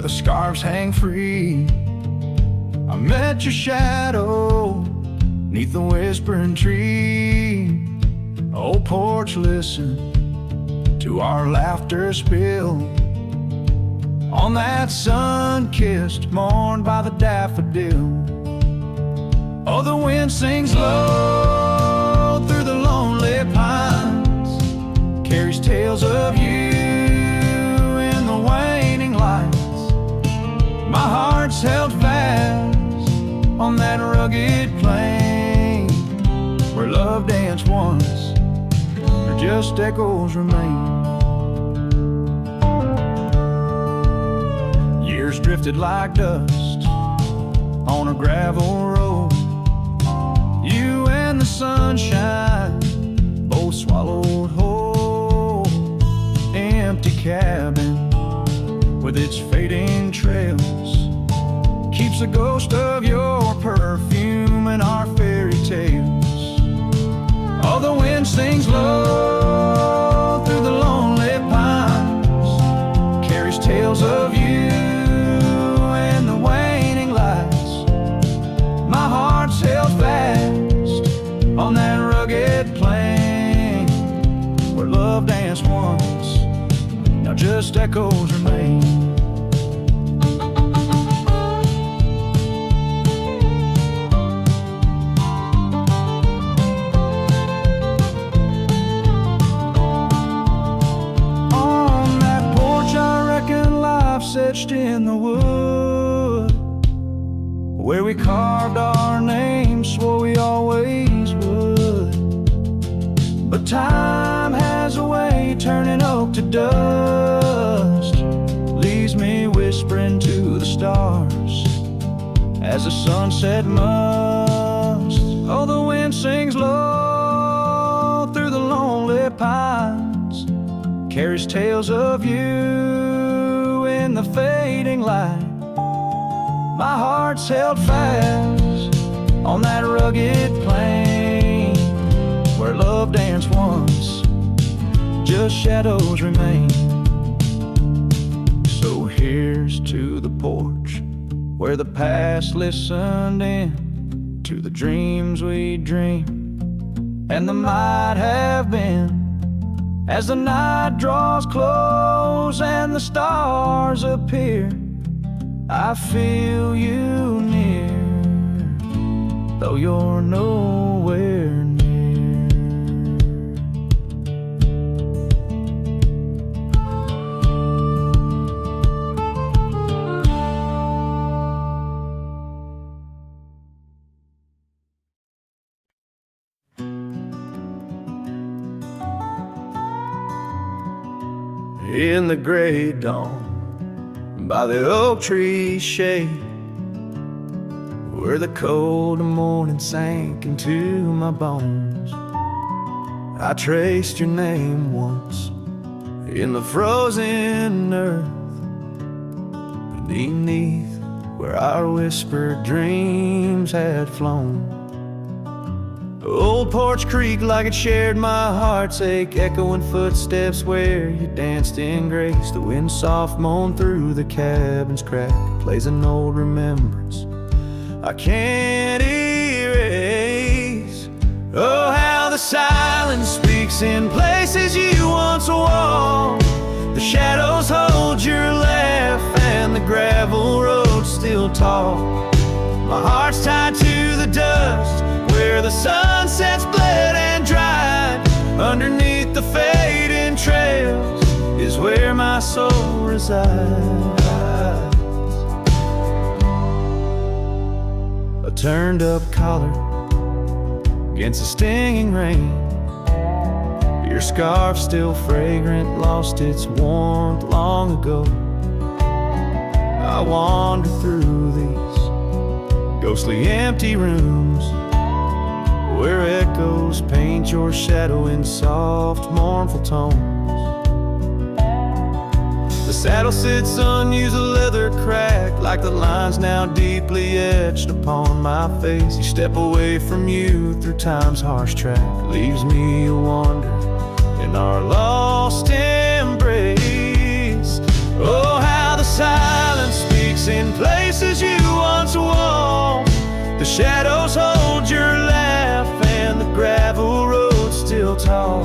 the scarves hang free. I met your shadow 'neath the whispering tree. Old porch, listen to our laughter spill on that sun-kissed morn by the daffodil. Oh, the wind sings low through the lonely pines, carries tales of you in the waning lights. My heart's held fast on that rugged plain where love danced once, or just echoes remain. Years drifted like dust on a gravel road. You and the sunshine both swallowed whole. Empty cabin with its fading trails keeps a ghost of your perfume in our fairy tales. Oh, the wind sings low through the lonely pines, carries tales of you in the waning lights. My heart's held fast on that rugged plain where love danced once, now just echoes remain. On that porch I reckon life's etched in the wood, where we carved our names, swore we always would. But time has a way turning oak to dust, leaves me whispering to the stars as the sunset must. Oh, the wind sings low through the lonely pines, carries tales of you in the fading light. My heart's held fast on that rugged plain where love danced once, just shadows remain. So here's to the porch where the past listened in to the dreams we dreamed and the might have been. As the night draws close and the stars appear, I feel you near, though you're nowhere near. In the gray dawn, by the oak tree shade, where the cold morning sank into my bones, I traced your name once in the frozen earth, beneath where our whispered dreams had flown. Old Porch Creek like it shared my heart's ache, echoing footsteps where you danced in grace. The wind soft moaned through the cabin's crack, plays an old remembrance I can't erase. Oh, how the silence speaks in places you once walked. The shadows hold your laugh and the gravel roads still talk. My heart's tied to the dust where the sunsets bled and dried. Underneath the fading trails is where my soul resides. A turned up collar against the stinging rain, your scarf still fragrant, lost its warmth long ago. I wander through these ghostly empty rooms where echoes paint your shadow in soft, mournful tones. The saddle sits unused, a leather crack, like the lines now deeply etched upon my face. You step away from you through time's harsh track, leaves me a wander in our lost embrace. Oh, how the silence place in places you once walked. The shadows hold your laugh and the gravel road still tall.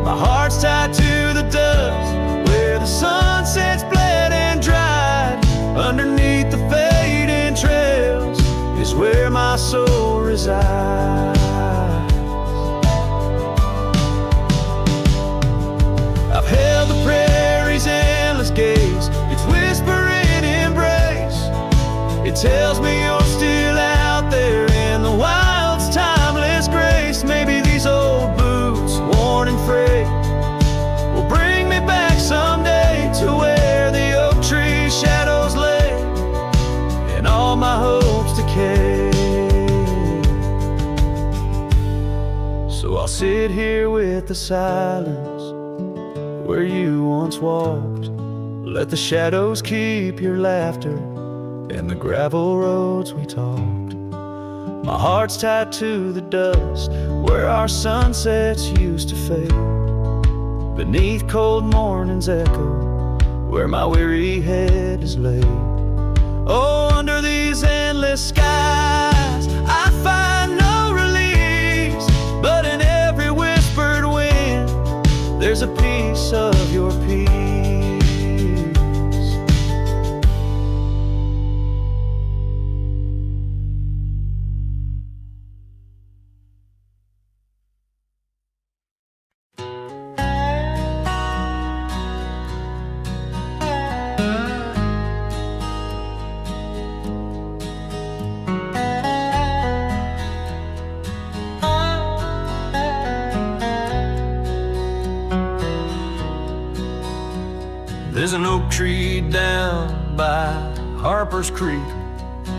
My heart's tied to the dust where the sunsets bled and dried. Underneath the fading trails is where my soul resides. I've held the prairie's endless gaze, its whispering embrace. It tells me you're still out there in the wild's timeless grace. Maybe these old boots, worn and frayed, will bring me back someday to where the oak tree shadows lay and all my hopes decay. So I'll sit here with the silence where you once walked. Let the shadows keep your laughter and the gravel roads we talked. My heart's tied to the dust where our sunsets used to fade. Beneath cold morning's echo where my weary head is laid. Oh, under these endless skies I find no release, but in every whispered wind there's a piece of your peace. There's an oak tree down by Harper's Creek.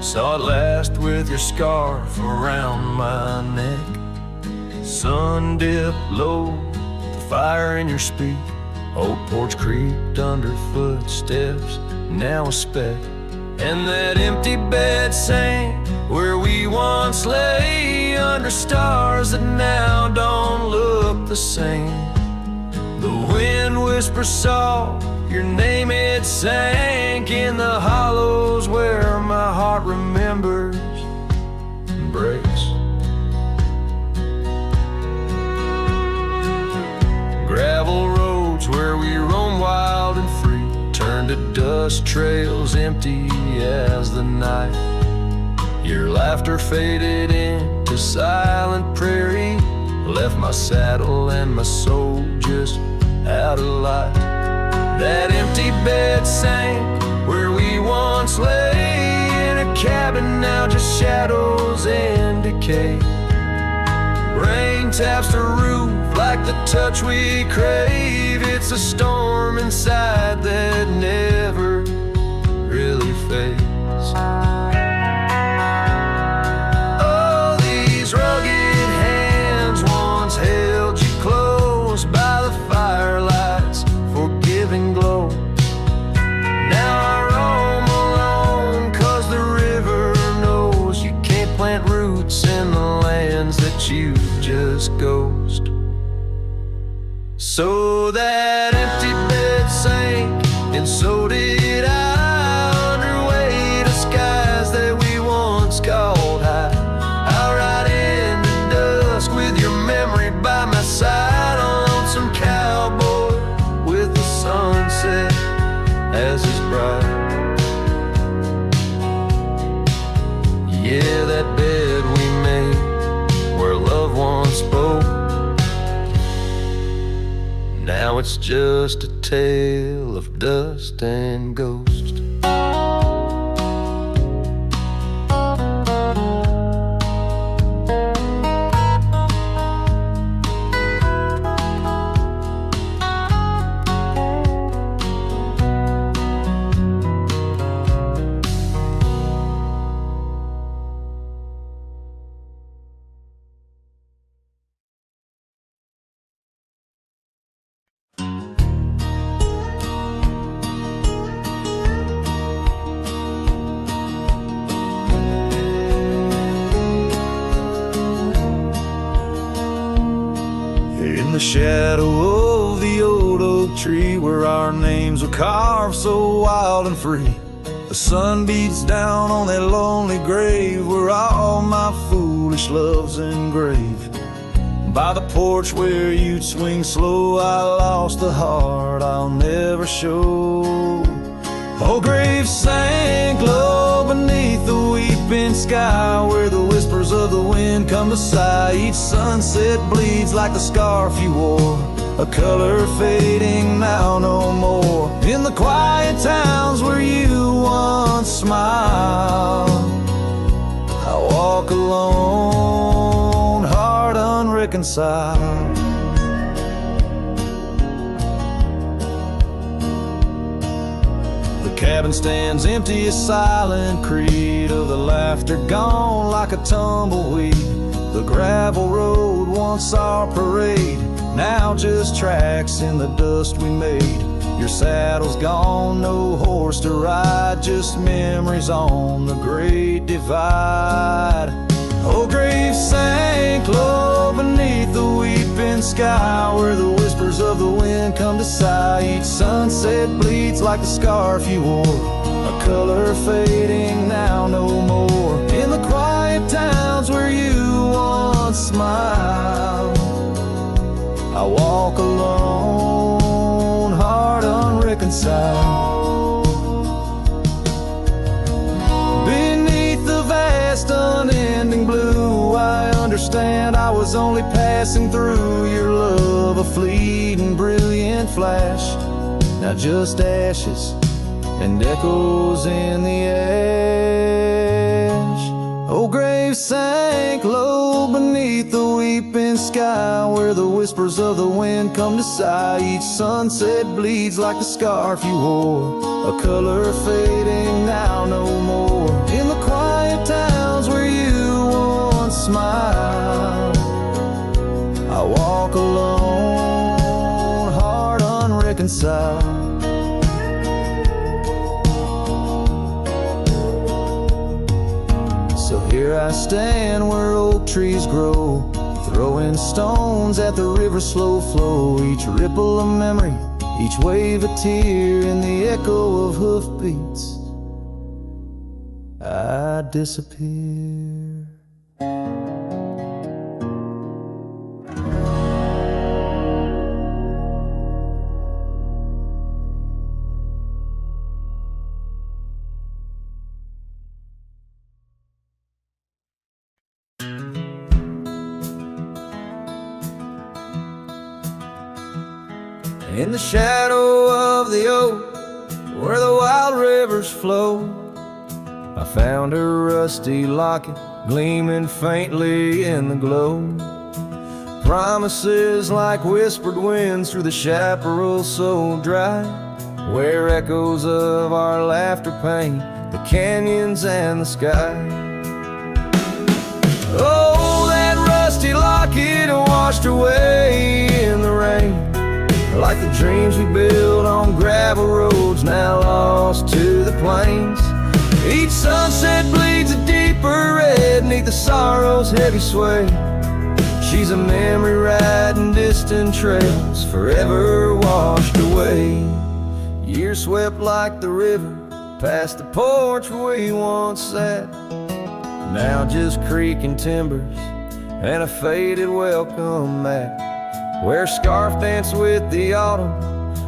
Saw it last with your scarf around my neck. Sun dipped low, the fire in your speak. Old porch creaked under footsteps, now a speck. And that empty bed sank where we once lay under stars that now don't look the same. The wind whispers soft your name, it sank in the hollows where my heart remembers and breaks. Gravel roads where we roam wild and free turn to dust trails empty as the night. Your laughter faded into silent prairie, left my saddle and my soul just out of light. That empty bed sank where we once lay in a cabin, now just shadows and decay. Rain taps the roof like the touch we crave. It's a storm inside that never really fades. Oh, these rugged hands once held you close by the firelight's forgiving glow. Now I roam alone 'cause the river knows you can't plant roots in the lands that you just ghost. So that empty bed sank, and so did I, under weight of skies that we once called high. I'll ride into dusk with your memory by my side, a lonesome cowboy with the sunset as his bride. Yeah, that bed we made where love once spoke, now it's just a tale of dust and ghost. In the shadow of the old oak tree where our names were carved so wild and free, The sun beats down on that lonely grave where all my foolish love's engraved. By the porch where you'd swing slow, I lost the heart I'll never show. Oh, grave sank low beneath the weeping sky, where the whispers of the wind come to sigh. Each sunset bleeds like the scarf you wore, a color fading now no more. In the quiet towns where you once smiled, I walk alone, heart unreconciled. The cabin stands empty, a silent creed of the laughter gone like a tumbleweed. The gravel road, once our parade, now just tracks in the dust we made. Your saddle's gone, no horse to ride, just memories on the great divide. Oh, grave sank low beneath the weeping sky, where the whispers of the wind come to sigh. Each sunset bleeds like the scarf you wore, a color fading now no more. In the quiet towns where you once smiled, I walk alone, heart unreconciled. Beneath the vast unending blue, I understand I was only passing through. Your love a fleeting brilliant flash, now just ashes and echoes in the ash. Oh, grave sank low beneath the weeping sky, where the whispers of the wind come to sigh. Each sunset bleeds like the scarf you wore, a color fading now no more. In the quiet towns where you once smiled, I walk alone, heart unreconciled. So here I stand where oak trees grow, throwing stones at the river's slow flow. Each ripple a memory, each wave a tear, in the echo of hoofbeats I disappear. In the shadow of the oak, where the wild rivers flow, I found a rusty locket gleaming faintly in the glow. Promises like whispered winds through the chaparral so dry, where echoes of our laughter paint the canyons and the sky. Oh, that rusty locket washed away in the rain, like the dreams we built on gravel roads now lost to the plains. Each sunset bleeds a deeper red neath the sorrow's heavy sway. She's a memory riding distant trails, forever washed away. Years swept like the river past the porch where we once sat, now just creaking timbers and a faded welcome mat, where scarf danced with the autumn,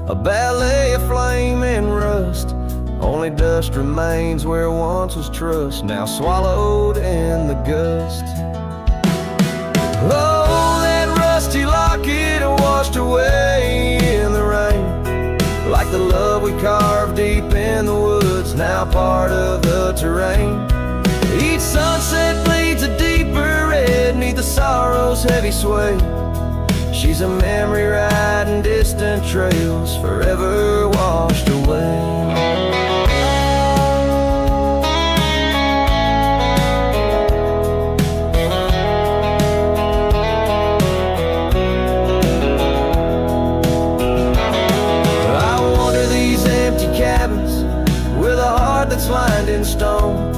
a ballet of flame and rust. Only dust remains where once was trust, now swallowed in the gust. Oh, that rusty locket washed away in the rain, like the love we carved deep in the woods, now part of the terrain. Each sunset bleeds a deeper red neath the sorrow's heavy sway. She's a memory riding distant trails, forever washed away. I wander these empty cabins with a heart that's lined in stone,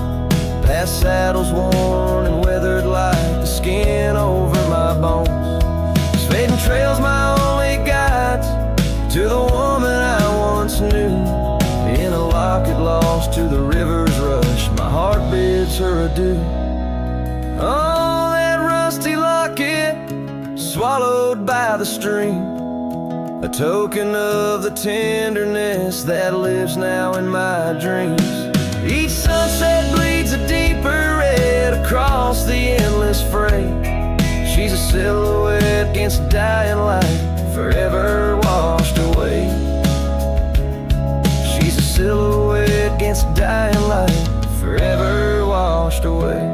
past saddles worn and weathered like the skin over my bones. Fading trails my only guides to the woman I once knew, in a locket lost to the river bids her adieu. Oh, that rusty locket swallowed by the stream, a token of the tenderness that lives now in my dreams. Each sunset bleeds a deeper red across the endless freight. She's a silhouette against dying light, forever washed away. She's a silhouette against dying light, forever washed away.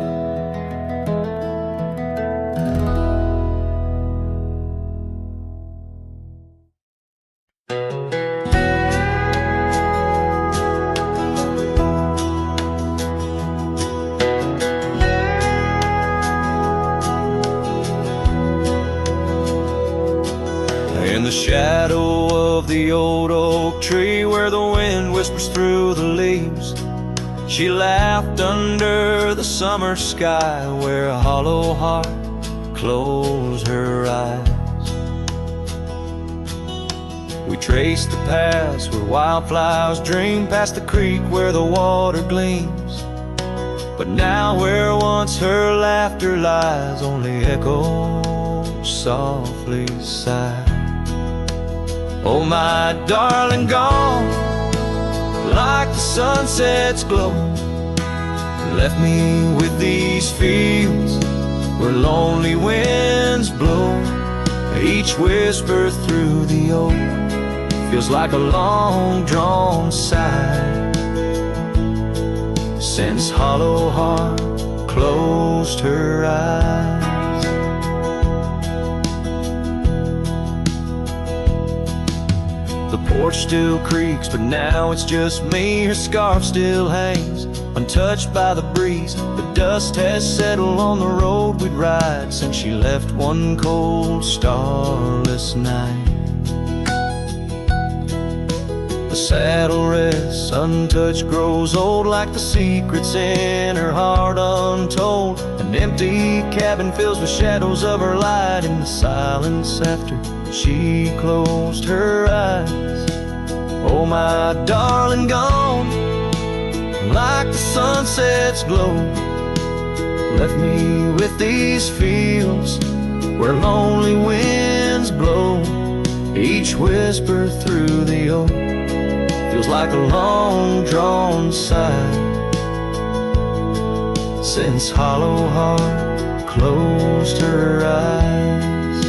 In the shadow of the old oak tree where the wind whispers through the leaves, she laughed under the summer sky where a hollow heart closed her eyes. We traced the paths where wildflowers dream, past the creek where the water gleams. But now where once her laughter lies, only echoes softly sigh. Oh, my darling, gone like the sunset's glow, left me with these fields where lonely winds blow. Each whisper through the oak feels like a long-drawn sigh, since hollow heart closed her eyes. The porch still creaks, but now it's just me. Her scarf still hangs, untouched by the breeze. The dust has settled on the road we'd ride since she left one cold, starless night. The saddle rests untouched, grows old like the secrets in her heart untold. An empty cabin fills with shadows of her light in the silence after she closed her eyes. Oh, my darling, gone like the sunset's glow, left me with these fields where lonely winds blow. Each whisper through the oak feels like a long-drawn sigh, since hollow heart closed her eyes.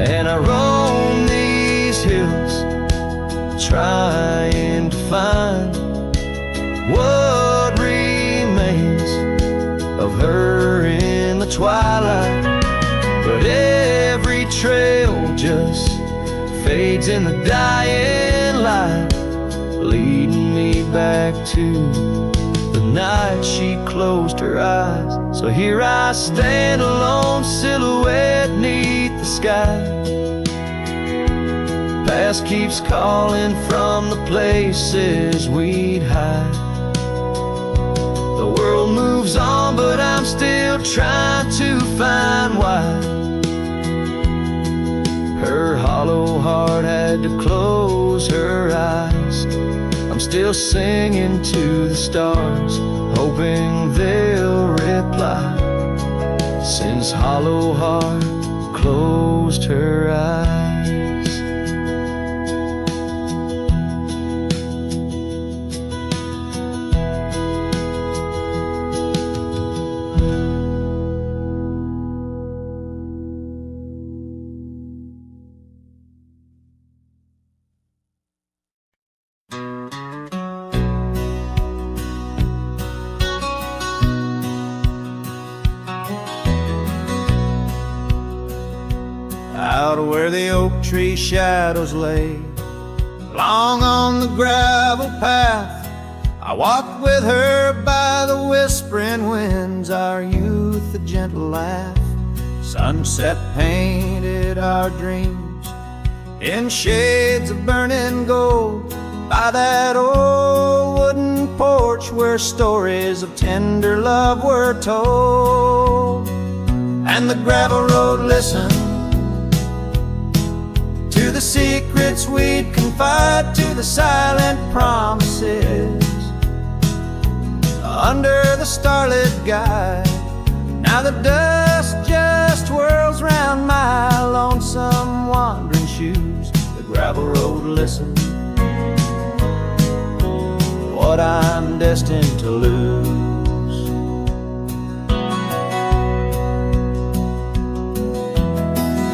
And I roam these hills trying to find what remains of her in the twilight, but every trail just fades in the dying light, leading me back to the night she closed her eyes. So here I stand, a lone silhouette 'neath the sky. Past keeps calling from the places we'd hide. The world moves on, but I'm still trying to find why her hollow heart had to close her eyes. I'm still singing to the stars, hoping they'll reply, since hollow heart closed her eyes. Out where the oak tree shadows lay, long on the gravel path, I walked with her by the whispering winds, our youth a gentle laugh. Sunset painted our dreams in shades of burning gold, by that old wooden porch where stories of tender love were told. And the gravel road listened to the secrets we'd confide, to the silent promises under the starlit sky. Now the dust just whirls round my lonesome wandering shoes. The gravel road listens, what I'm destined to lose.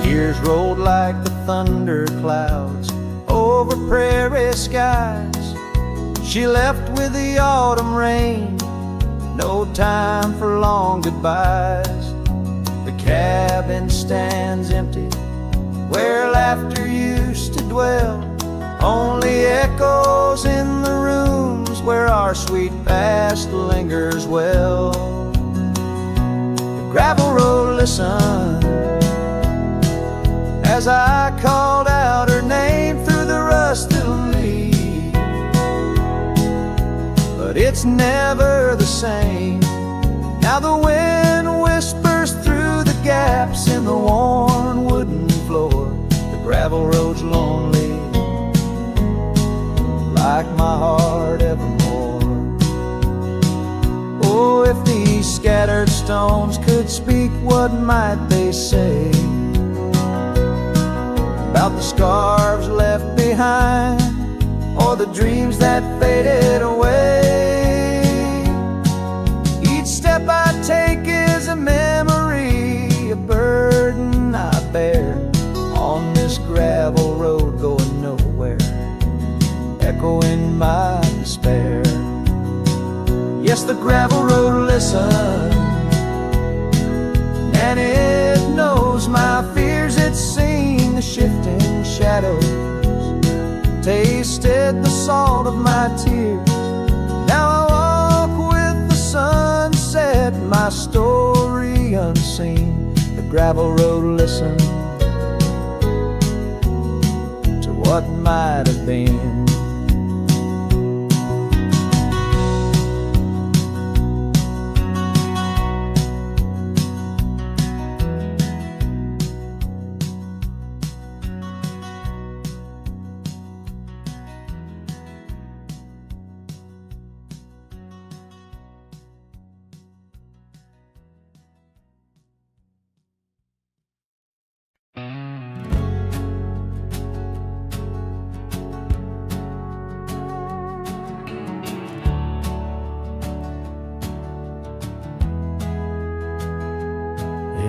Years rolled like the thunder clouds over prairie skies. She left with the autumn rain, no time for long goodbyes. The cabin stands empty where laughter used to dwell, only echoes in the rooms where our sweet past lingers well. The gravel road listened as I called out her name through the rust that'll leave, but it's never the same. Now the wind whispers through the gaps in the worn wooden floor. The gravel road's lonely, like my heart evermore. Oh, if these scattered stones could speak, what might they say about the scarves left behind, or the dreams that faded away? Each step I take is a memory, a burden I bear on this gravel road going nowhere, echoing my despair. Yes, the gravel road listens, and it knows my fears. It's seen the shifting shadows, tasted the salt of my tears. Now I walk with the sunset, my story unseen. The gravel road listens to what might have been.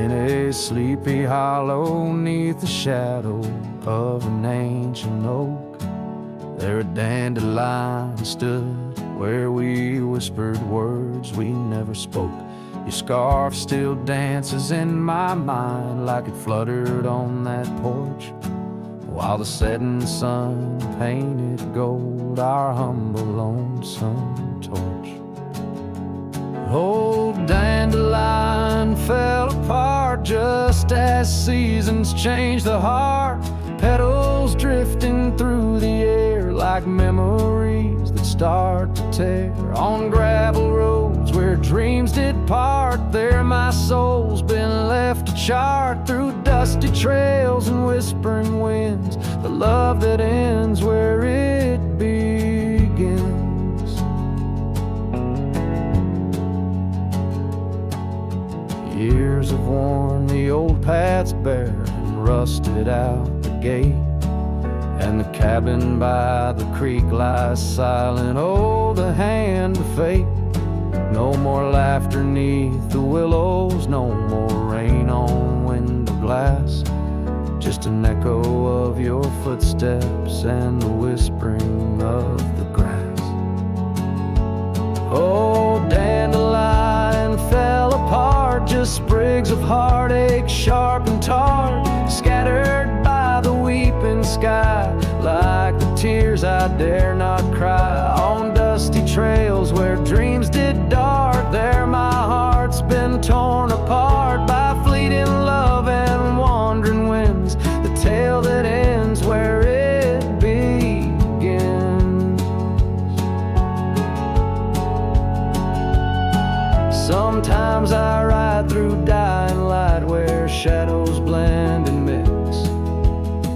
In a sleepy hollow neath the shadow of an ancient oak, there a dandelion stood where we whispered words we never spoke. Your scarf still dances in my mind like it fluttered on that porch, while the setting sun painted gold our humble lonesome torch. Old dandelion fell apart just as seasons change the heart, petals drifting through the air like memories that start to tear. On gravel roads where dreams did part, there my soul's been left to chart through dusty trails and whispering winds, the love that ends where it begins. Years have worn the old paths bare and rusted out the gate, and the cabin by the creek lies silent. Oh, the hand of fate. No more laughter neath the willows, no more rain on window glass, just an echo of your footsteps and the whispering of the grass. Oh, dandelion fell apart, just sprigs of heartache, sharp and tart, scattered by the weeping sky, like the tears I dare not cry. On dusty trails where dreams did dart, there my heart's been torn apart by fleeting love and wandering winds, the tale that ends where it begins. Sometimes I ride through dying light where shadows blend and mix,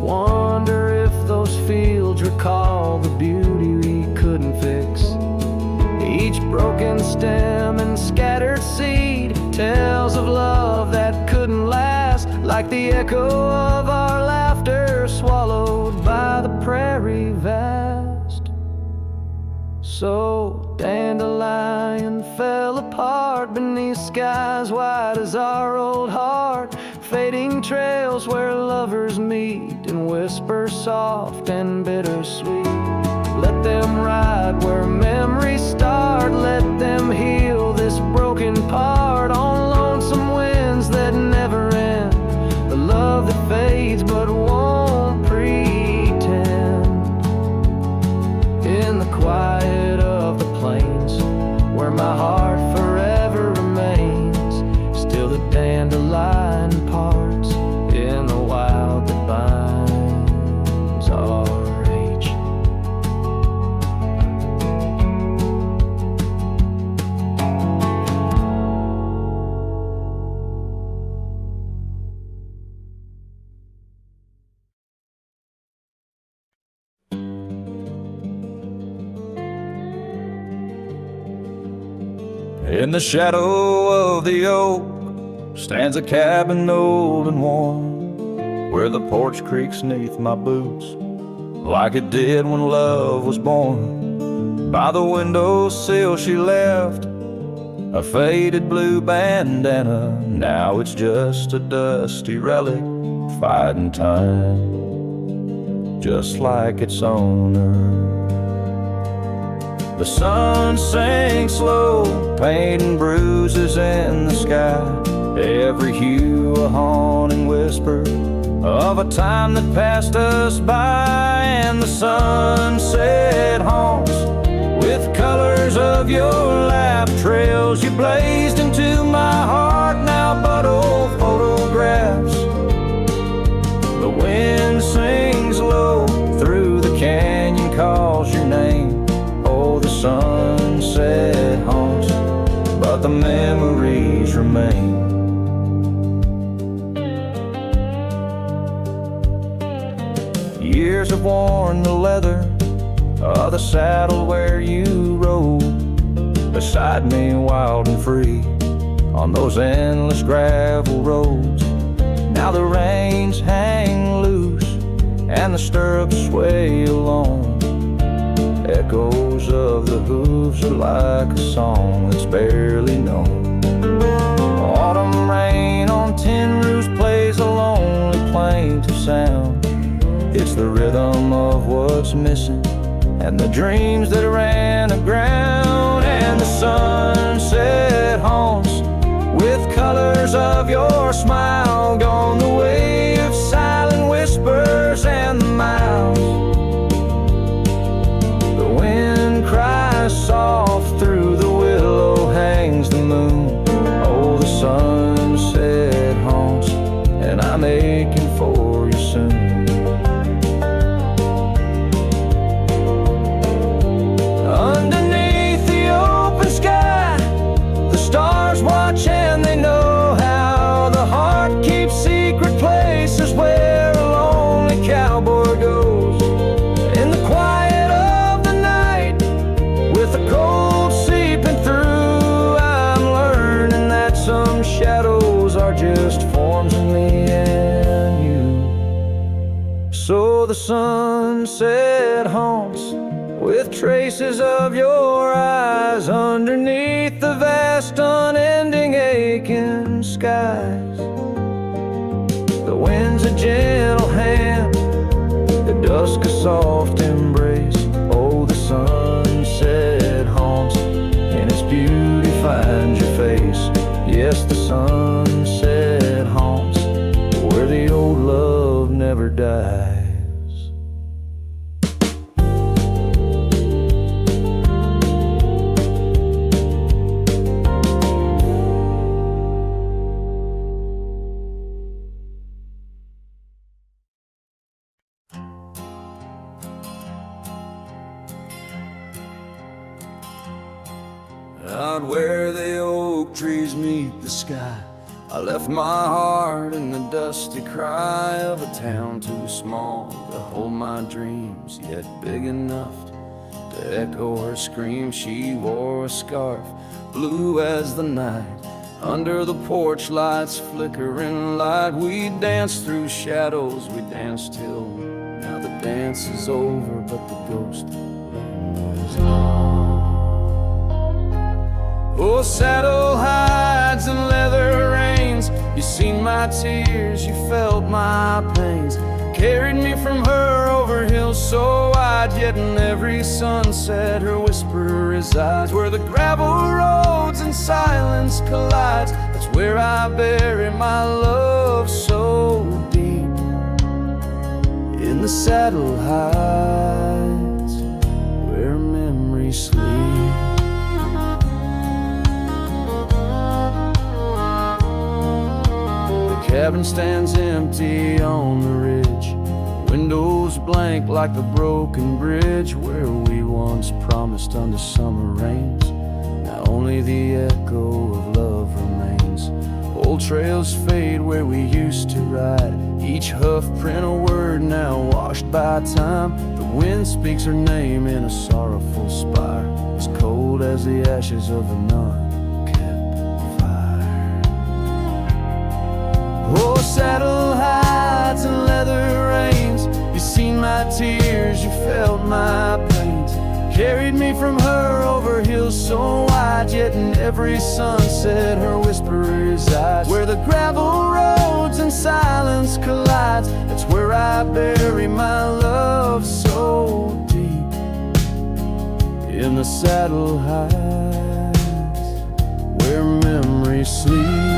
wonder if those fields recall the beauty we couldn't fix. Each broken stem and scattered seed tells of love that couldn't last, like the echo of our laughter swallowed by the prairie vast. So dandelion fell apart beneath skies wide as our old heart, fading trails where lovers meet and whisper soft and bittersweet. Let them ride where memories start, let them heal this broken part on lonesome winds that never end, the love that fades but won't pretend. In the quiet of the plains, where my heart forever remains, still the dandelion parts in the wild that binds our age. In the shadow of the oak stands a cabin old and warm, where the porch creaks 'neath my boots like it did when love was born. By the windowsill she left a faded blue bandana, now it's just a dusty relic fighting time, just like its owner. The sun sank slow, painting bruises in the sky, every hue a haunting whisper of a time that passed us by. And the sunset haunts with colors of your lap, trails you blazed into my heart, now but old photographs. The wind sings low through the canyon, calls your name. Oh, the sunset haunts, but the memories remain. Years have worn the leather of the saddle where you rode beside me, wild and free, on those endless gravel roads. Now the reins hang loose and the stirrups sway along. Echoes of the hooves are like a song that's barely known. Autumn rain on tin roofs plays a lonely plaintive sound. It's the rhythm of what's missing and the dreams that ran aground. And the sunset haunts with colors of your smile, gone the way of silent whispers and the miles. The wind cries soft through the willow, hangs the moon. Oh, the sunset haunts, and I'm aching for you soon. Underneath the open sky, the stars watch and they know how the heart keeps secret places where a lonely cowboy goes. In the quiet of the night, with the cold seeping through, I'm learning that some shadows are just forms of me and you. So the sunset haunts with traces of your eyes underneath the vast, unending, aching skies. The wind's a gentle hand, the dusk a soft embrace. Oh, the sunset haunts, and its beauty finds your face. Yes, the sunset haunts where the old love never dies. Out where the oak trees meet the sky, I left my heart in the dusty cry of a town too small to hold my dreams, yet big enough To echo her scream, she wore a scarf, blue as the night. Under the porch lights flickering light, we danced through shadows, we danced till now the dance is over, but the ghost lingers on. Oh, saddle hides and leather reins, you seen my tears, you felt my pains. Carried me from her over hills so wide, yet in every sunset her whisper resides. Where the gravel roads and silence collides, that's where I bury my love so deep. In the saddle hides, where memories sleep. The cabin stands empty on the ridge, windows blank like the broken bridge where we once promised under summer rains. Now only the echo of love remains. Old trails fade where we used to ride, each hoof print a word now washed by time. The wind speaks her name in a sorrowful spire, as cold as the ashes of a unkept fire. Oh, saddle hides and leather reins, you seen my tears, you felt my pains. Carried me from her over hills so wide, yet in every sunset her whisper resides. Where the gravel roads and silence collides, that's where I bury my love so deep. In the saddle hides, where memories sleep.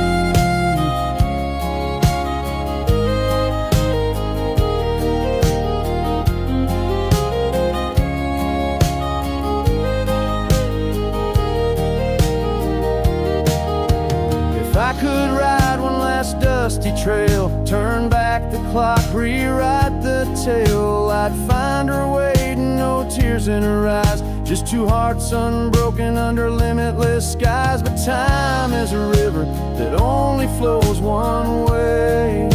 I could ride one last dusty trail, turn back the clock, rewrite the tale, I'd find her waiting, no tears in her eyes, just two hearts unbroken under limitless skies. But time is a river that only flows one way,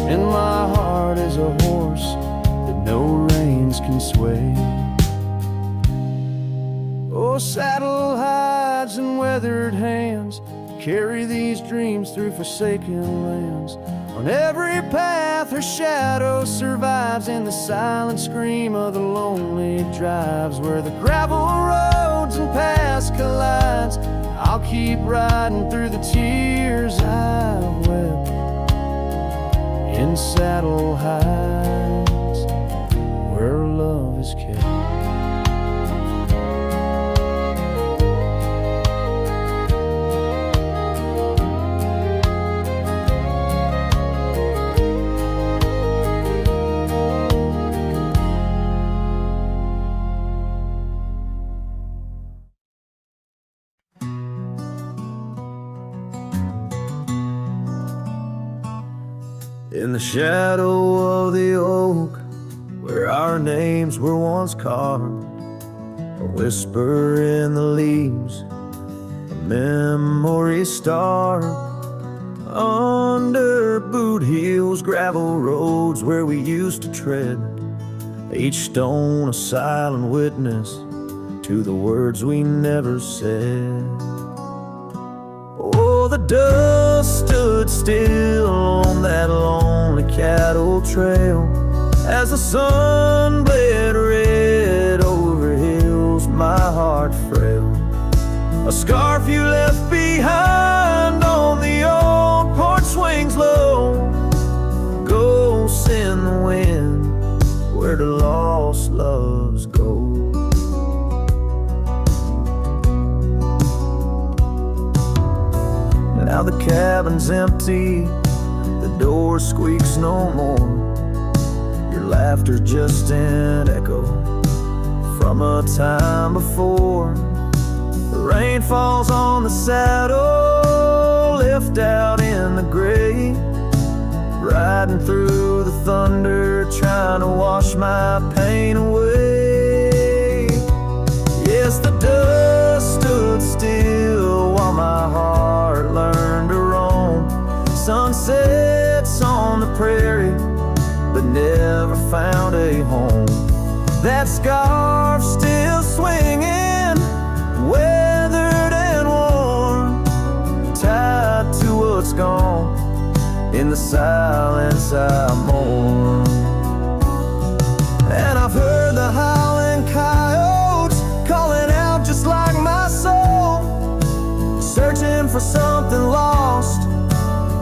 and my heart is a horse that no reins can sway. Oh, saddle hides and weathered hands, carry these dreams through forsaken lands. On every path her shadow survives, in the silent scream of the lonely drives. Where the gravel roads and paths collides, I'll keep riding through the tears I've wept. In saddle hides, where love is kept. In the shadow of the oak, where our names were once carved, a whisper in the leaves, a memory star. Under boot heels, gravel roads where we used to tread, each stone a silent witness to the words we never said. Oh, the dust stood still on that lonely cattle trail as the sun bled red over hills, my heart frail. A scarf you left behind on the old porch swings low, ghosts in the wind where the lost loves go. Now the cabin's empty, the door squeaks no more. Your laughter's just an echo from a time before. The rain falls on the saddle, lift out in the gray, riding through the thunder, trying to wash my pain away. Yes, the dust stood still while my heart learned to roam. Sunsets on the prairie, but never found a home. that scarf still swinging, weathered and worn, tied to what's gone. In the silence I mourn. And I've heard the howling coyotes calling out just like my soul, searching for something lost,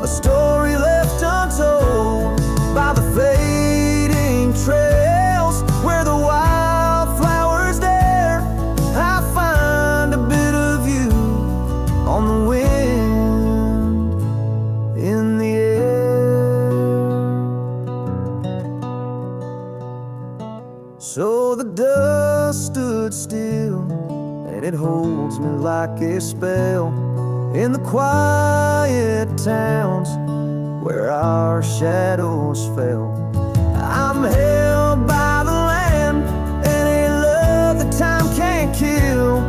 a story left untold by the fading trails where the wildflowers dare. I find a bit of you on the wind, in the air. So the dust stood still, and it holds me like a spell in the quiet towns where our shadows fell. I'm held by the land and a love that time can't kill,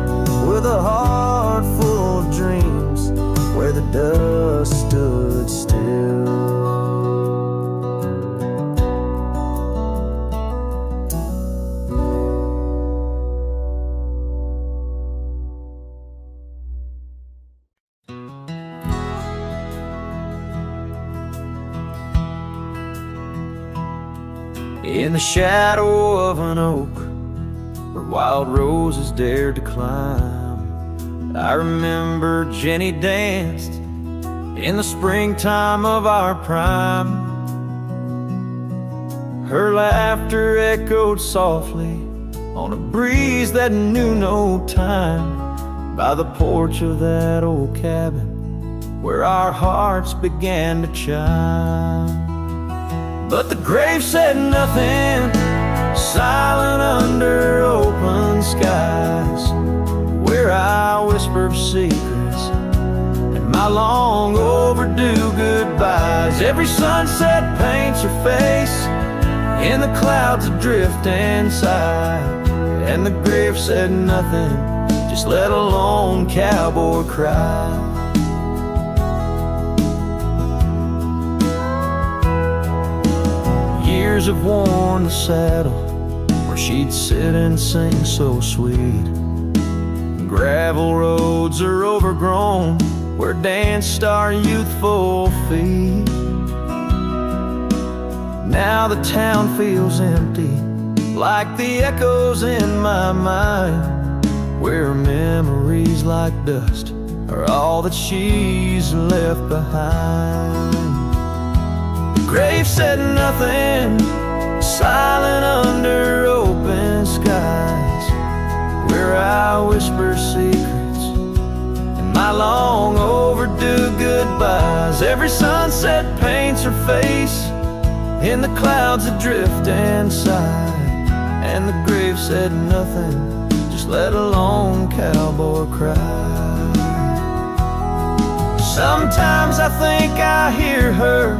with a heart full of dreams where the dust stood still. In the shadow of an oak where wild roses dared to climb, I remember Jenny danced in the springtime of our prime. Her laughter echoed softly on a breeze that knew no time, by the porch of that old cabin where our hearts began to chime. But the grave said nothing, silent under open skies, where I whispered secrets and my long overdue goodbyes. Every sunset paints her face in the clouds adrift inside, and the grave said nothing, just let a lone cowboy cry. Years have worn the saddle where she'd sit and sing so sweet. Gravel roads are overgrown where danced our youthful feet. Now the town feels empty, like the echoes in my mind, where memories like dust are all that she's left behind. The grave said nothing, silent under open skies, where I whisper secrets and my long overdue goodbyes. Every sunset paints her face in the clouds that drift inside, and the grave said nothing, just let a lone cowboy cry. Sometimes I think I hear her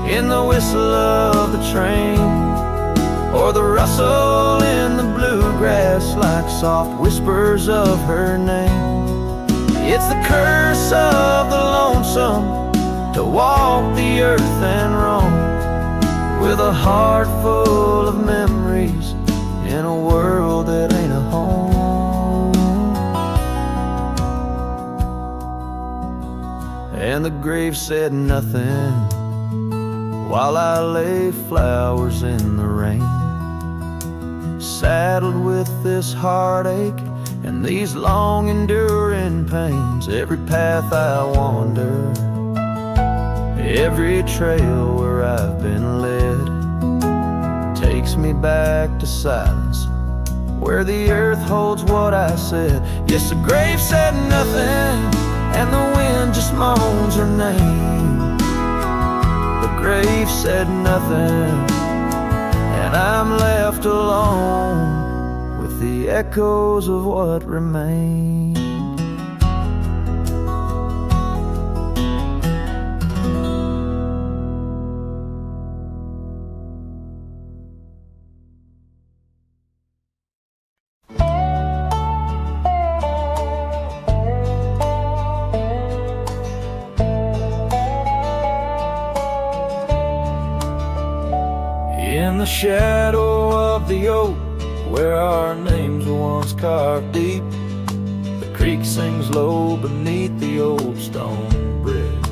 in the whistle of the train, or the rustle in the bluegrass, like soft whispers of her name. It's the curse of the lonesome to walk the earth and roam, with a heart full of memories in a world that ain't a home. And the grave said nothing while I lay flowers in the rain, saddled with this heartache and these long enduring pains. Every path I wander, every trail where I've been led, takes me back to silence, where the earth holds what I said. Yes, the grave said nothing, and the wind just moans her name. The grave said nothing, and I'm left alone with the echoes of what remained. In the shadow of the oak where our names were once carved deep. The creek sings low beneath the old stone bridge.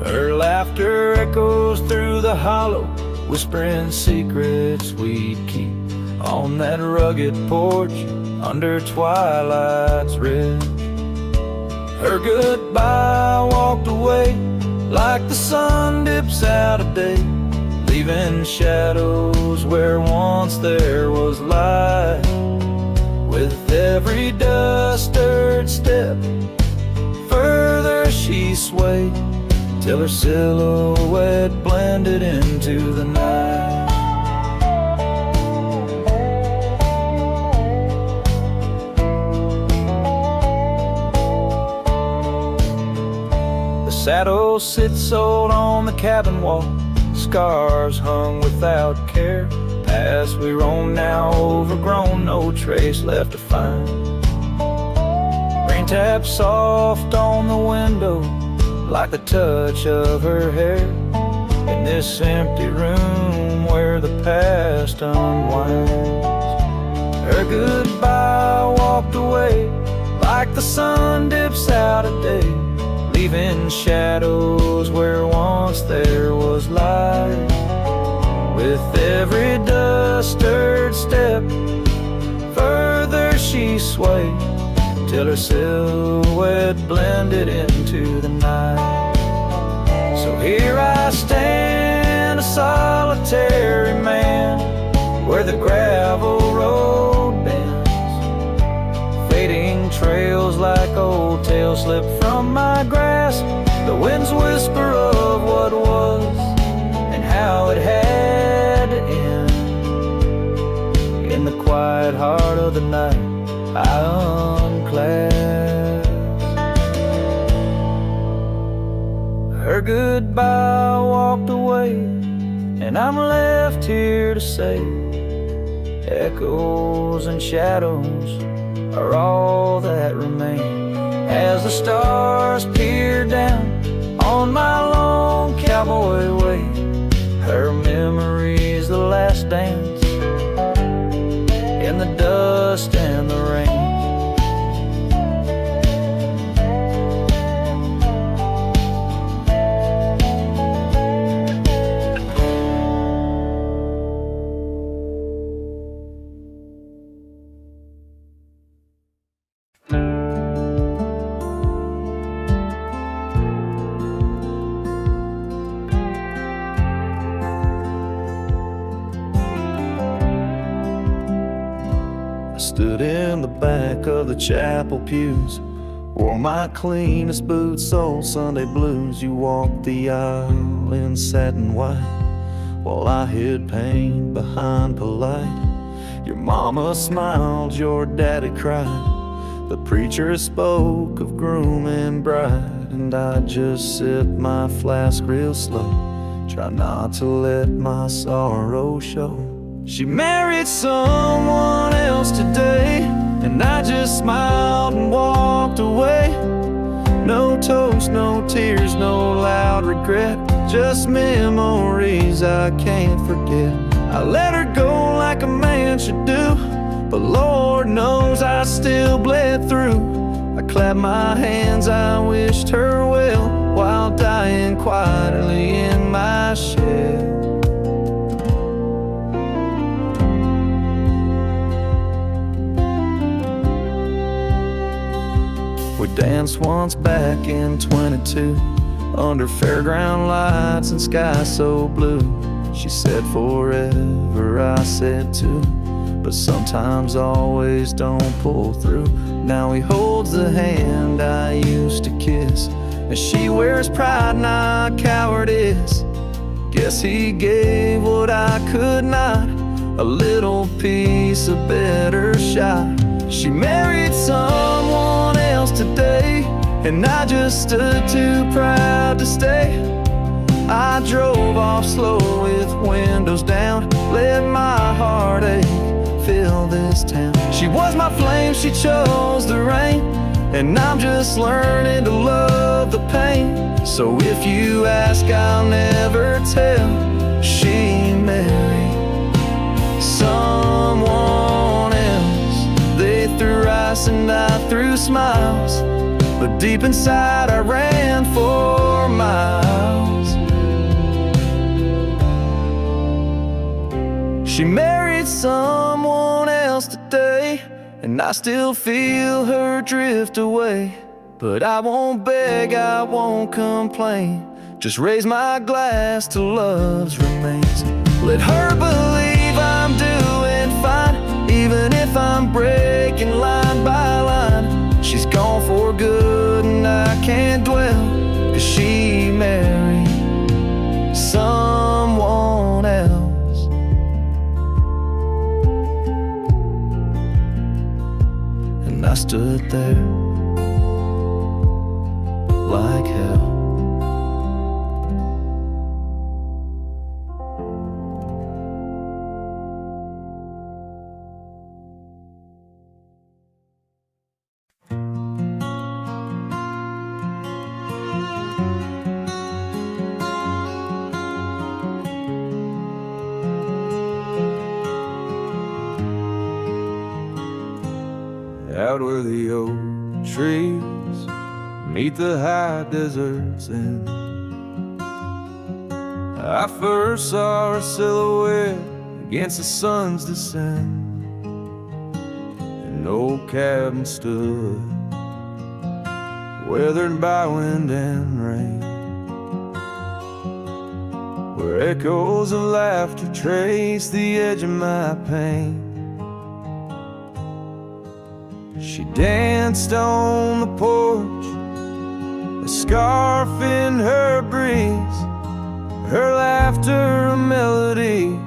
Her laughter echoes through the hollow, whispering secrets we'd keep on that rugged porch under twilight's ridge. Her goodbye walked away like the sun dips out of day, leaving shadows where once there was light. With every dust-stirred step, further she swayed, till her silhouette blended into the night. The saddle sits old on the cabin wall, scars hung without care. As we roam now overgrown, no trace left to find. Rain taps soft on the window, like the touch of her hair, in this empty room where the past unwinds. Her goodbye walked away like the sun dips out of day, leaving shadows where once there was light. With every dust-stirred step, further she swayed, till her silhouette blended into the night. So here I stand, a solitary man, where the gravel road bends. Fading trails like old tales slip from my grasp, the wind's whisper of what was and how it had to end. In the quiet heart of the night, I unclasp. Her goodbye walked away, and I'm left here to say, echoes and shadows are all that remain. As the stars peer down on my long cowboy way, her memory's the last dance in the dust and the rain. Stood in the back of the chapel pews, wore my cleanest boots, old Sunday blues. You walked the aisle in satin white, while I hid pain behind polite. Your mama smiled, your daddy cried, the preacher spoke of groom and bride, and I just sipped my flask real slow, try not to let my sorrow show. She married someone else today, and I just smiled and walked away. No toast, no tears, no loud regret, just memories I can't forget. I let her go like a man should do, but Lord knows I still bled through. I clapped my hands, I wished her well, while dying quietly in my shed. We danced once back in 22, under fairground lights and sky so blue. She said forever, I said too, but sometimes always don't pull through. Now he holds the hand I used to kiss, and she wears pride and I cowardice. Guess he gave what I could not, a little piece of better shot. She married someone else today, and I just stood too proud to stay. I drove off slow with windows down, let my heartache fill this town. She was my flame, she chose the rain, and I'm just learning to love the pain. So if you ask, I'll never tell. She married someone glass and I threw smiles, but deep inside I ran for miles. She married someone else today, and I still feel her drift away. But I won't beg, I won't complain, just raise my glass to love's remains. Let her believe I'm doing fine, even if I'm breaking line by line. She's gone for good and I can't dwell, 'cause she married someone else. And I stood there like hell. Out where the oak trees meet the high deserts, and I first saw her silhouette against the sun's descent. An old cabin stood, weathered by wind and rain, where echoes of laughter trace the edge of my pain. She danced on the porch, a scarf in her breeze, her laughter a melody,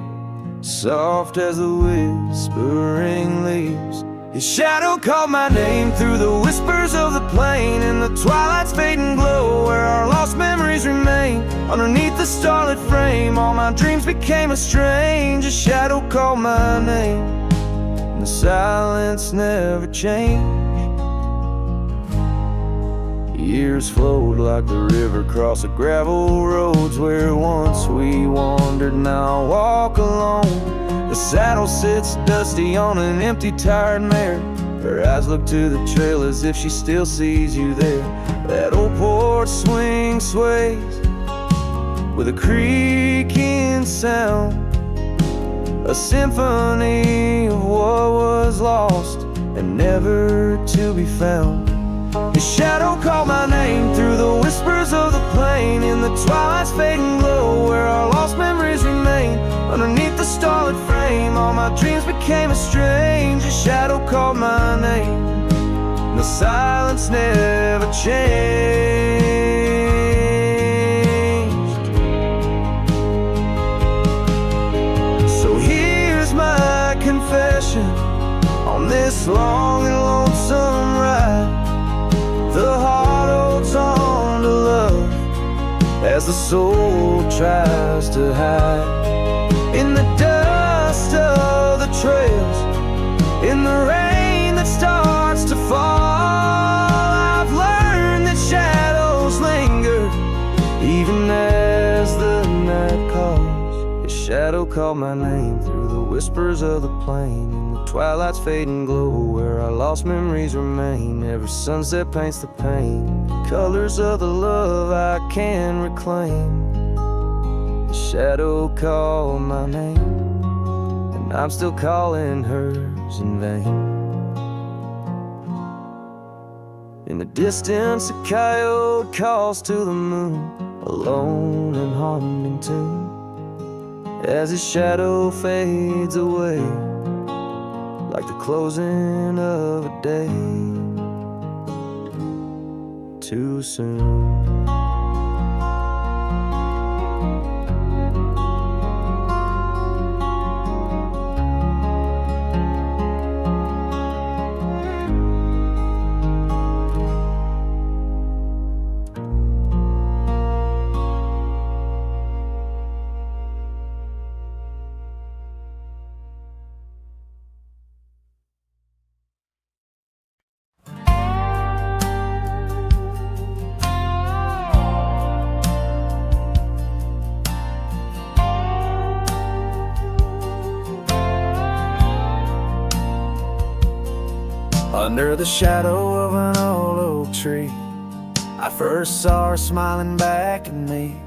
soft as the whispering leaves. His shadow called my name through the whispers of the plain, in the twilight's fading glow, where our lost memories remain. Underneath the starlit frame, all my dreams became a strange. A shadow called my name, the silence never changed. Years flowed like the river across the gravel roads, where once we wandered, now I walk alone. The saddle sits dusty on an empty, tired mare. Her eyes look to the trail as if she still sees you there. That old porch swing sways with a creaking sound, a symphony of what was lost and never to be found. His shadow called my name through the whispers of the plain, in the twilight's fading glow, where our lost memories remain. Underneath the starlit frame, all my dreams became a strange. His shadow called my name, and the silence never changed. So here's my confession on this long and lonesome ride. The heart holds on to love as the soul tries to hide. In the dust of the trails, in the rain that starts to fall, I've learned that shadows linger even as the night calls. His shadow called my name through the whispers of the plain, in the twilight's fading glow, where our lost memories remain. Every sunset paints the pain, colors of the love I can reclaim. The shadow called my name, and I'm still calling hers in vain. In the distance a coyote calls to the moon, a lone and haunting tune, as his shadow fades away like the closing of a day too soon. Under the shadow of an old oak tree, I first saw her smiling back at me.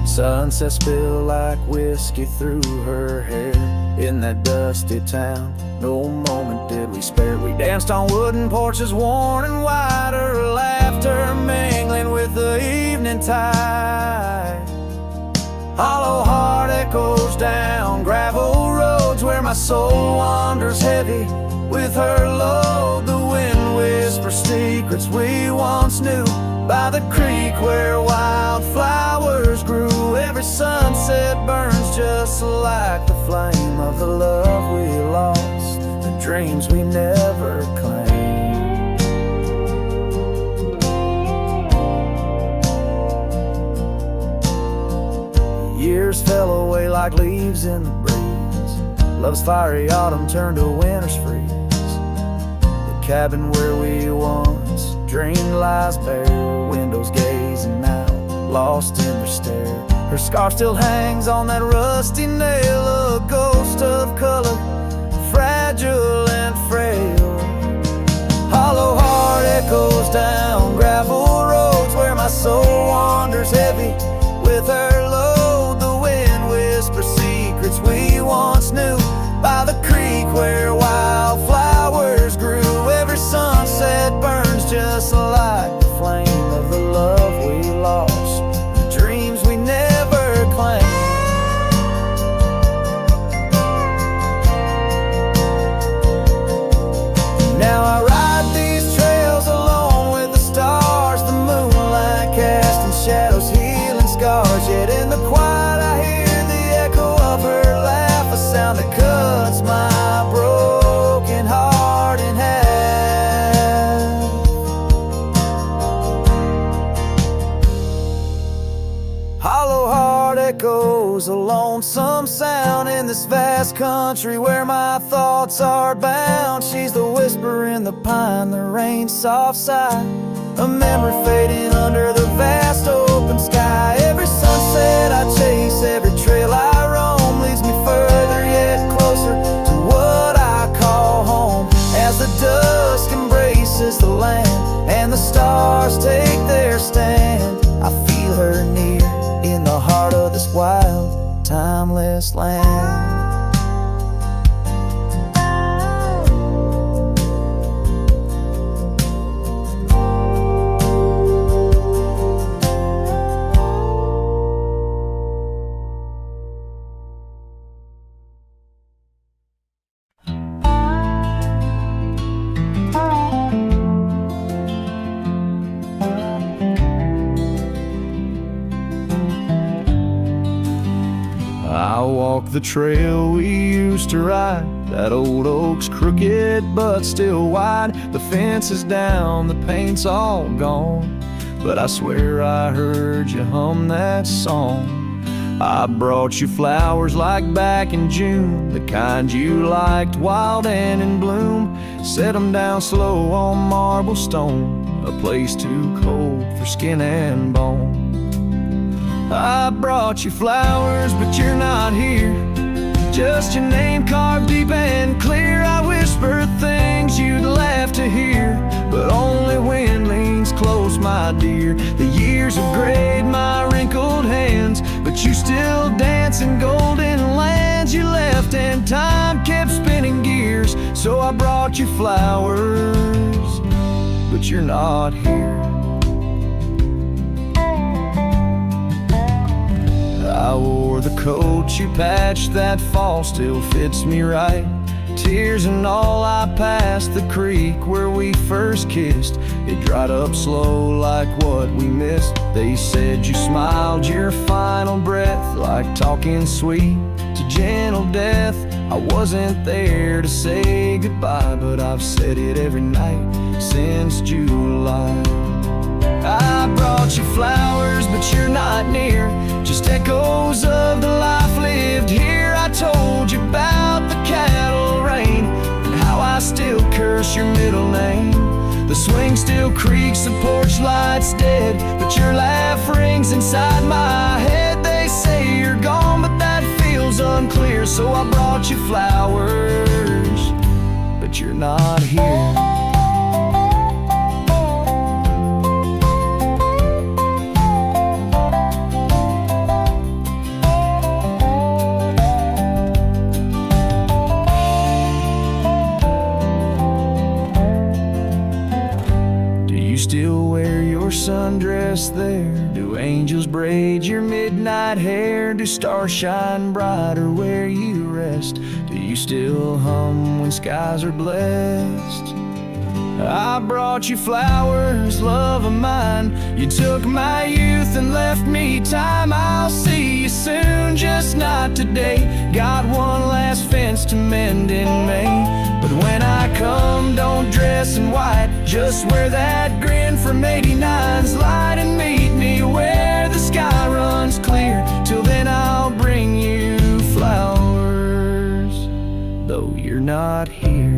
Sunset spilled like whiskey through her hair. In that dusty town, no moment did we spare. We danced on wooden porches worn and wide, her laughter mingling with the evening tide. Hollow heart echoes down gravel roads where my soul wanders heavy with her load. The wind whispers secrets we once knew by the creek where wildflowers grew. Every sunset burns just like the flame of the love we lost, the dreams we never claimed. Years fell away like leaves in the breeze. Love's fiery autumn turned to winter's freeze. The cabin where we once dreamed lies bare, windows gazing out, lost in their stare. Her scarf still hangs on that rusty nail, a ghost of color, fragile and frail. Hollow heart echoes down gravel roads where my soul wanders heavy with her load. The wind whispers secrets we once knew by the creek where wildflowers grew. Every sunset burns just like the flame of the love we lost, the dreams we never claimed. Now I ride these trails alone with the stars, the moonlight casting shadows, healing scars. Yet in the quiet I hear the echo of her laugh, a sound that cuts my broken heart in half. Hollow heart echoes a lonesome sound in this vast country where my thoughts are bound. She's the whisper in the pine, the rain's soft sigh, a memory fading under the vast open sky. Every sunset I chase, every trail I roam leads me further yet closer to what I call home. As the dusk embraces the land and the stars take their stand, I feel her near in the heart of this wild, timeless land. I walk the trail we used to ride, that old oak's crooked but still wide. The fence is down, the paint's all gone, but I swear I heard you hum that song. I brought you flowers like back in June, the kind you liked, wild and in bloom. Set 'em down slow on marble stone, a place too cold for skin and bone. I brought you flowers, but you're not here, just your name carved deep and clear. I whisper things you'd laugh to hear, but only wind leans close, my dear. The years have grayed my wrinkled hands, but you still dance in golden lands. You left and time kept spinning gears, so I brought you flowers, but you're not here. I wore the coat you patched that fall, still fits me right. Tears and all, I passed the creek where we first kissed. It dried up slow like what we missed. They said you smiled your final breath, like talking sweet to gentle death. I wasn't there to say goodbye, but I've said it every night since July. I brought you flowers, but you're not near, just echoes of the life lived here. I told you about the cattle rain and how I still curse your middle name. The swing still creaks, the porch light's dead, but your laugh rings inside my head. They say you're gone, but that feels unclear, so I brought you flowers, but but you're not here. Still wear your sundress there? Do angels braid your midnight hair? Do stars shine brighter where you rest? Do you still hum when skies are blessed? I brought you flowers, love of mine. You took my youth and left me time. I'll see you soon, just not today. Got one last fence to mend in May. But when I come, don't dress in white. Just wear that grin from 89's light and meet me where the sky runs clear. Till then I'll bring you flowers, though you're not here.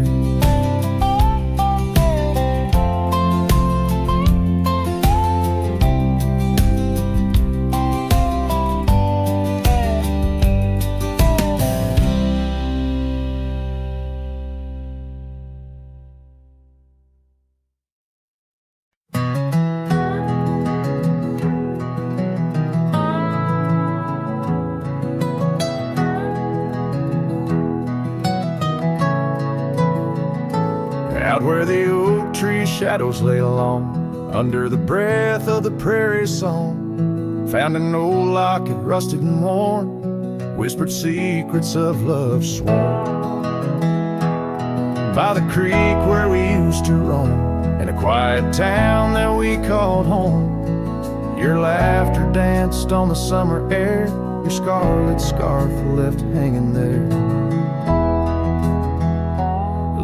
Out where the oak tree shadows lay long, under the breath of the prairie song, found an old locket, rusted and worn, whispered secrets of love sworn. By the creek where we used to roam, in a quiet town that we called home, your laughter danced on the summer air, your scarlet scarf left hanging there.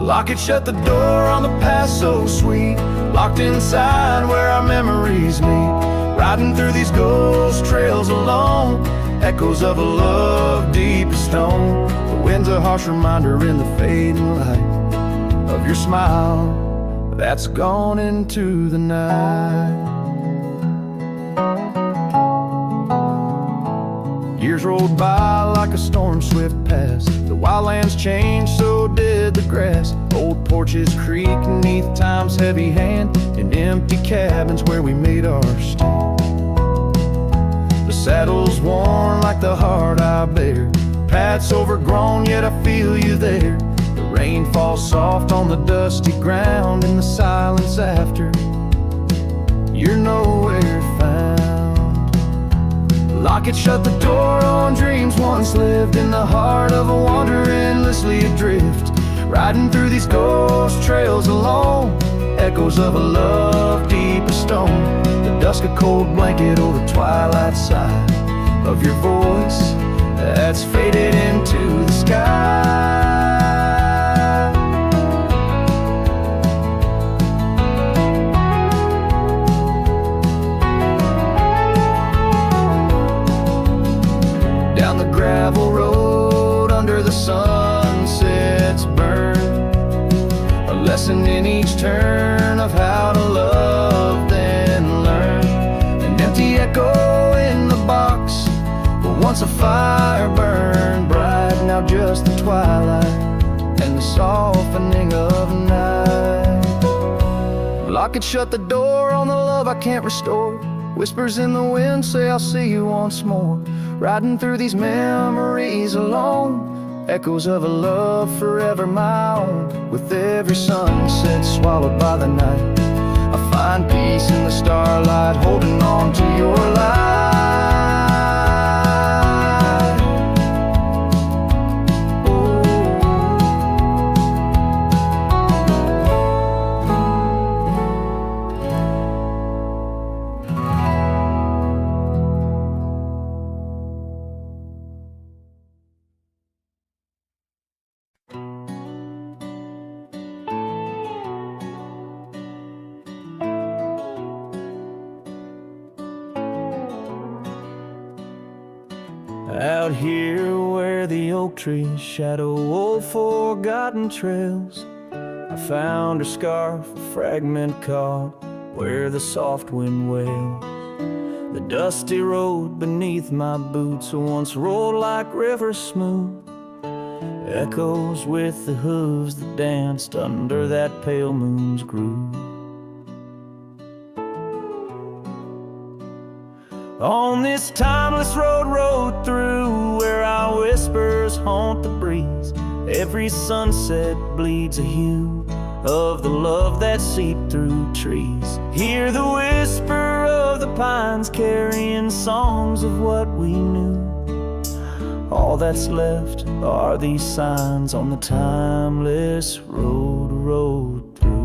Locket shut the door on the past so sweet, locked inside where our memories meet. Riding through these ghost trails alone, echoes of a love deep as stone. The wind's a harsh reminder in the fading light of your smile that's gone into the night. Years rolled by like a storm swift past. The wildlands changed, so did the grass. Old porches creak neath time's heavy hand, in empty cabins where we made our stand. The saddle's worn like the heart I bear, paths overgrown yet I feel you there. The rain falls soft on the dusty ground, in the silence after you're nowhere found. Locket shut the door on dreams once lived, in the heart of a wanderer endlessly adrift. Riding through these ghost trails alone, echoes of a love deep as stone. The dusk a cold blanket or the twilight side of your voice that's faded into the sky. Down the gravel road under the sunset's burn, a lesson in each turn of how to love then learn. An empty echo in the box, but once a fire burned bright. Now just the twilight and the softening of night. Locket shut the door on the love I can't restore. Whispers in the wind say I'll see you once more. Riding through these memories alone, echoes of a love forever my own. With every sunset swallowed by the night, I find peace in the starlight, holding on to your light. Out here where the oak trees shadow old forgotten trails, I found her scarf, a fragment caught where the soft wind wails. The dusty road beneath my boots once rolled like rivers smooth, echoes with the hooves that danced under that pale moon's groove. On this timeless road rode through, where our whispers haunt the breeze. Every sunset bleeds a hue of the love that seeped through trees. Hear the whisper of the pines carrying songs of what we knew. All that's left are these signs on the timeless road rode through.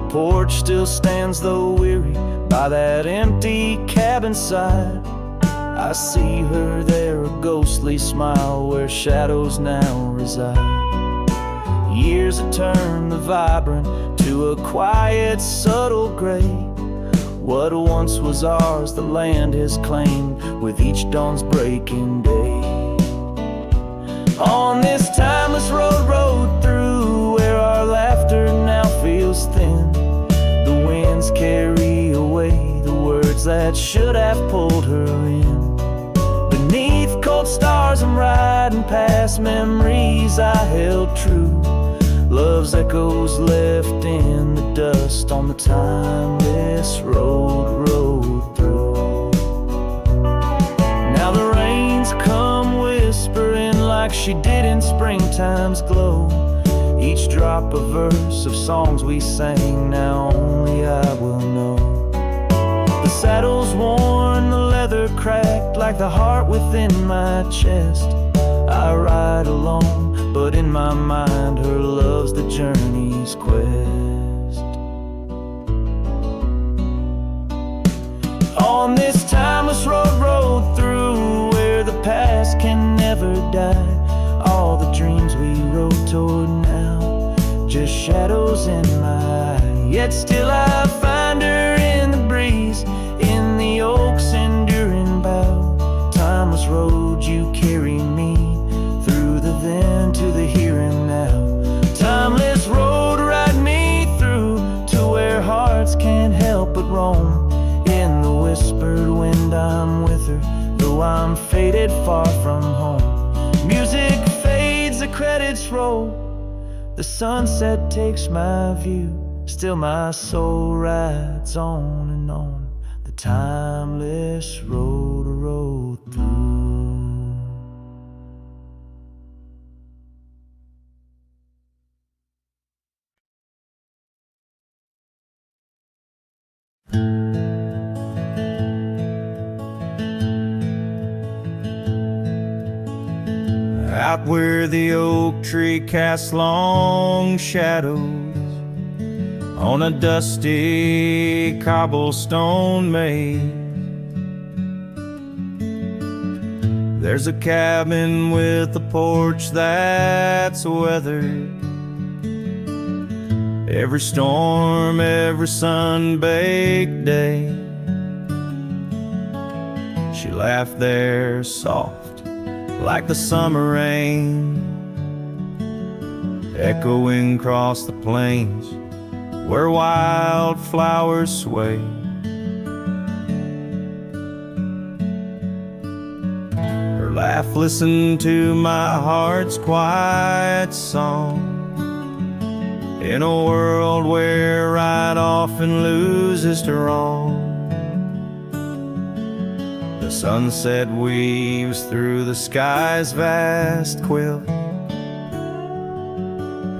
Porch still stands though weary by that empty cabin side. I see her there, a ghostly smile where shadows now reside. Years have turned the vibrant to a quiet, subtle gray. What once was ours, the land has claimed with each dawn's breaking day. On this timeless road rode through, where our laughter now feels thin. The winds carry away the words that should have pulled her in. Beneath cold stars I'm riding past memories I held true. Love's echoes left in the dust on the timeless road rode through. Now the rains come whispering like she did in springtime's glow. Each drop a verse of songs we sang, now only I will know. The saddle's worn, the leather cracked like the heart within my chest. I ride alone, but in my mind her love's the journey's quest. On this timeless road rode through, where the past can never die. All the dreams we rode toward now, just shadows in my eye. Yet still I find her in the breeze, in the oak's enduring bough. Timeless road, you carry me through the then to the here and now. Timeless road, ride me through to where hearts can't help but roam. In the whispered wind I'm with her, though I'm faded far from home. Music fades, the credits roll, the sunset takes my view. Still my soul rides on and on, the timeless road rode through. Out where the oak tree casts long shadows on a dusty cobblestone maze, there's a cabin with a porch that's weathered. Every storm, every sun-baked day, she laughed there soft like the summer rain, echoing across the plains where wildflowers sway. Her laugh listened to my heart's quiet song, in a world where right often loses to wrong. The sunset weaves through the sky's vast quilt.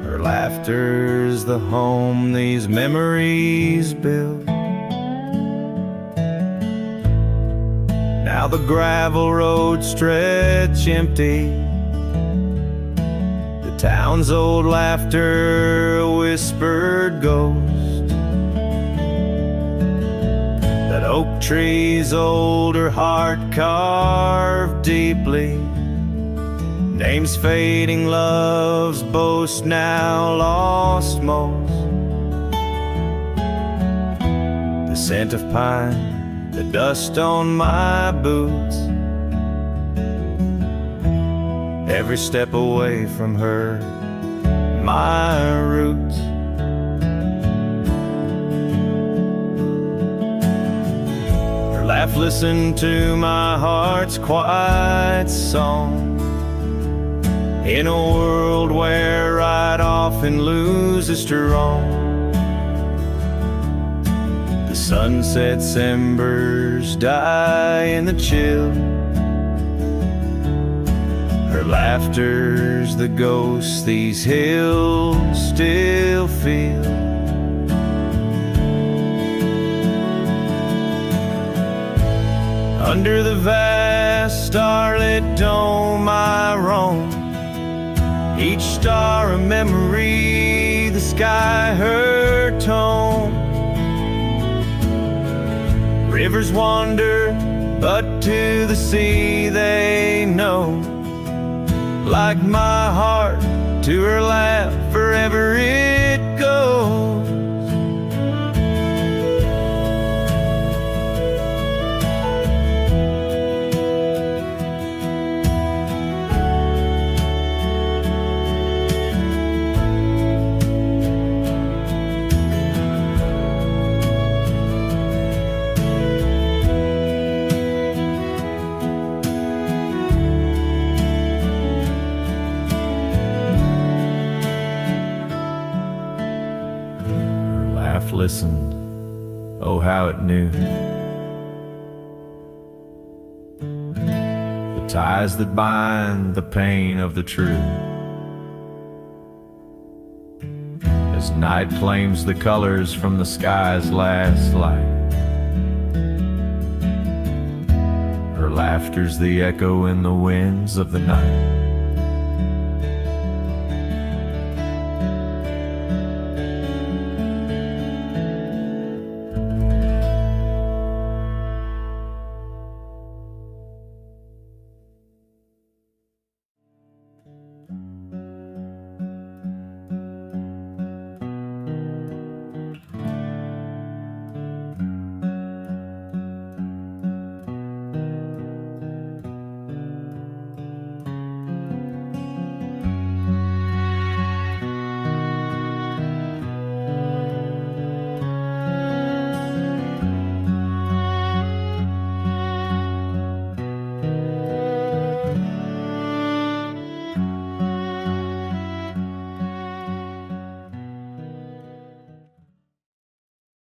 Her laughter's the home these memories build. Now the gravel roads stretch empty, the town's old laughter a whispered ghost. That oak tree's older heart carved deeply, names fading, love's boast now lost most. The scent of pine, the dust on my boots, every step away from her, my roots. laugh listened to my heart's quiet song. In a world where right often loses to wrong, the sunset's embers die in the chill. Her laughter's the ghost these hills still feel. Under the vast starlit dome I roam, each star a memory, the sky her tone. Rivers wander, but to the sea they know. Like my heart, to her laugh, forever it goes. Listened, oh how it knew the ties that bind the pain of the true. As night claims the colors from the sky's last light, her laughter's the echo in the winds of the night.